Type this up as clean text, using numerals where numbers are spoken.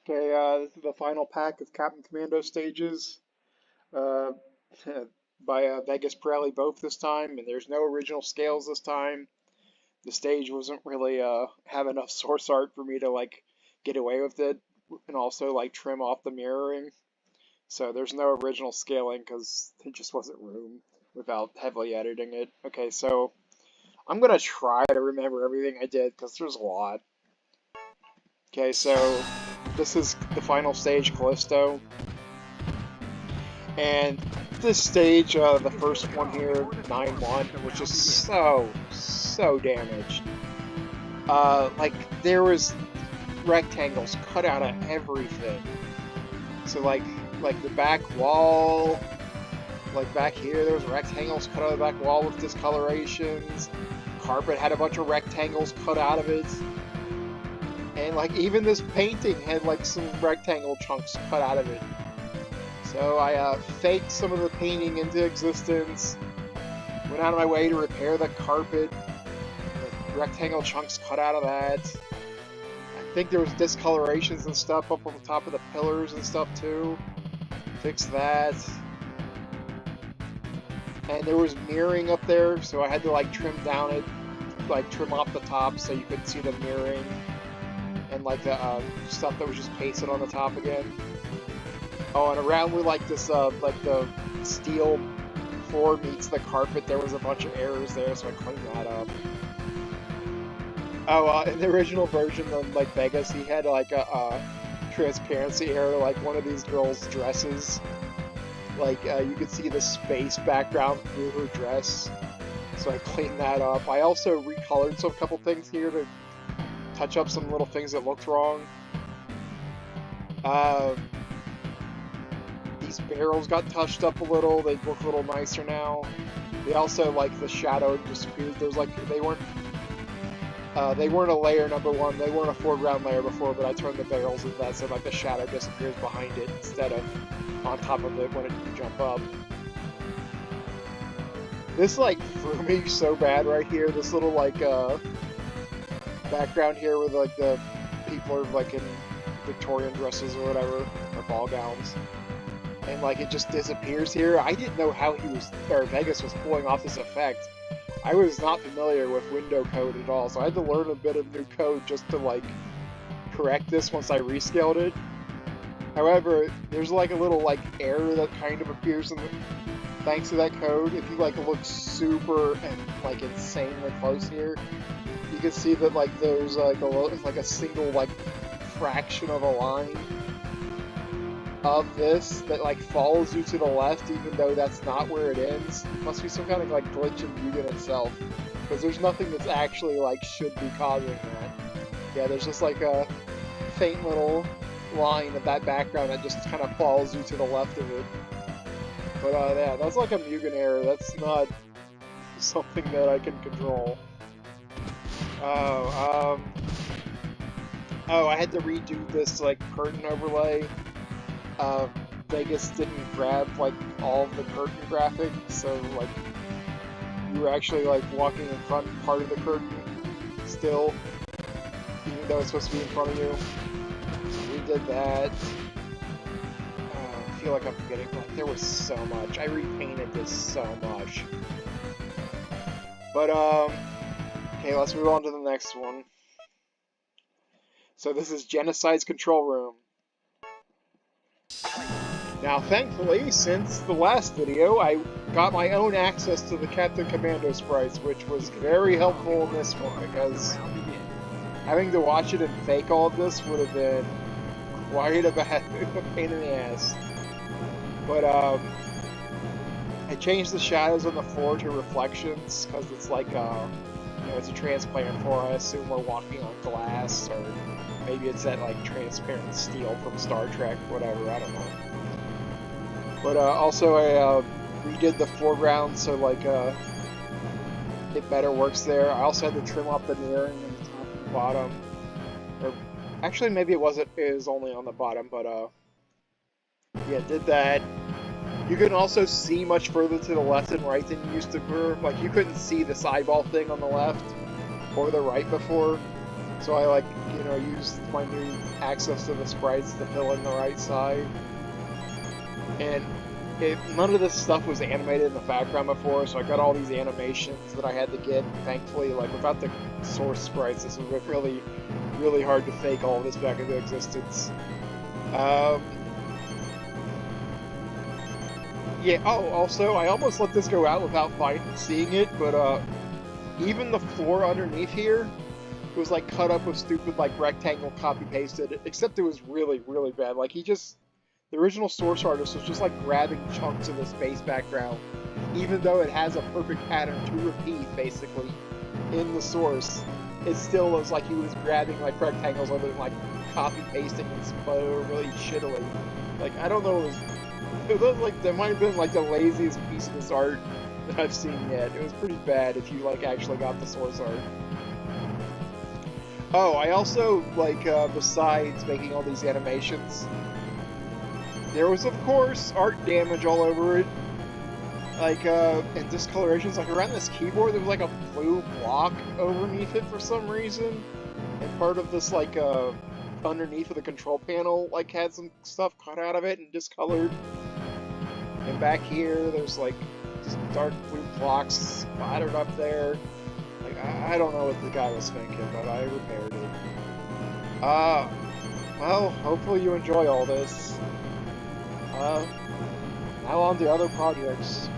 Okay, this is the final pack of Captain Commando stages uh, by Vegas Pirelli both this time, and there's no original scales this time. The stage wasn't really have enough source art for me to like get away with it, and also like trim off the mirroring. So there's no original scaling because there just wasn't room without heavily editing it. Okay, so I'm gonna try to remember everything I did because there's a lot. Okay, so this is the final stage, Callisto. And this stage, the first one here, 9-1, was just so damaged. Like, there was rectangles cut out of everything. So, like the back wall, like back here, there was rectangles cut out of the back wall with discolorations. Carpet had a bunch of rectangles cut out of it. And, like, even this painting had, like, some rectangle chunks cut out of it. So I faked some of the painting into existence, went out of my way to repair the carpet, the rectangle chunks cut out of that. I think there was discolorations and stuff up on the top of the pillars and stuff too. Fixed that. And there was mirroring up there, so I had to like trim down it, like trim off the top so you could see the mirroring. And like the stuff that was just pasted on the top again. Oh, and around where like this, like the steel floor meets the carpet, there was a bunch of errors there, so I cleaned that up. Oh, in the original version of like Vegas, he had like a transparency error, like one of these girls' dresses. Like you could see the space background through her dress, so I cleaned that up. I also recolored some couple things here to touch up some little things that looked wrong. These barrels got touched up a little. They look a little nicer now. They also, like, the shadow disappeared. There's like they weren't a layer number one. They weren't a foreground layer before, but I turned the barrels into that, so like the shadow disappears behind it instead of on top of it when it jump up. This like threw me so bad right here. This little like background here with like the people are like in Victorian dresses or whatever, or ball gowns, and like it just disappears here. I didn't know how Vegas was pulling off this effect. I was not familiar with window code at all, so I had to learn a bit of new code just to like correct this once I rescaled it. However, there's like a little like error that kind of appears in the, thanks to that code. If you like look super and like insanely close here, you can see that like there's like a single like fraction of a line of this that like follows you to the left, even though that's not where it ends. It must be some kind of like glitch in Mugen itself, because there's nothing that's actually like should be causing that. Yeah, there's just like a faint little line of that background that just kind of follows you to the left of it. But yeah, that's like a Mugen error. That's not something that I can control. Oh, I had to redo this like curtain overlay. Vegas didn't grab like all of the curtain graphic, so like you were actually like walking in front part of the curtain still, even though it's supposed to be in front of you. We did that. I feel like I'm forgetting. Like there was so much. I repainted this so much. But okay, let's move on to the next one. So this is Genocide's control room. Now, thankfully, since the last video, I got my own access to the Captain Commando sprites, which was very helpful in this one, because having to watch it and fake all of this would have been quite a pain in the ass. But, I changed the shadows on the floor to reflections, because it's like, you know, it's a transparent floor. I assume we're walking on glass, or maybe it's that, like, transparent steel from Star Trek, whatever, I don't know. But also I redid the foreground so like it better works there. I also had to trim off the mirroring on the top and the bottom. Or actually maybe it was only on the bottom, but yeah, did that. You can also see much further to the left and right than you used to. Like you couldn't see this eyeball thing on the left or the right before. So I like, you know, used my new access to the sprites to fill in the right side. And none of this stuff was animated in the background before, so I got all these animations that I had to get. Thankfully, like without the source sprites, this would be really, really hard to fake all of this back into existence. Yeah, oh, also, I almost let this go out without seeing it, but even the floor underneath here was like cut up with stupid like rectangle copy pasted, except it was really, really bad. Like the original source artist was just like grabbing chunks of the space background, even though it has a perfect pattern to repeat basically in the source. It still was like he was grabbing like rectangles of it and like copy pasting and really shittily. Like I don't know, it was like that might have been like the laziest piece of this art that I've seen yet. It was pretty bad if you like actually got the source art. Oh, I also, like, besides making all these animations, there was, of course, art damage all over it. Like, and discolorations. Like, around this keyboard, there was, like, a blue block underneath it for some reason. And part of this, like, underneath of the control panel, like, had some stuff cut out of it and discolored. And back here, there's, like, just dark blue blocks splattered up there. Like, I don't know what the guy was thinking, but I repaired it. Well, hopefully you enjoy all this. Now on to other projects.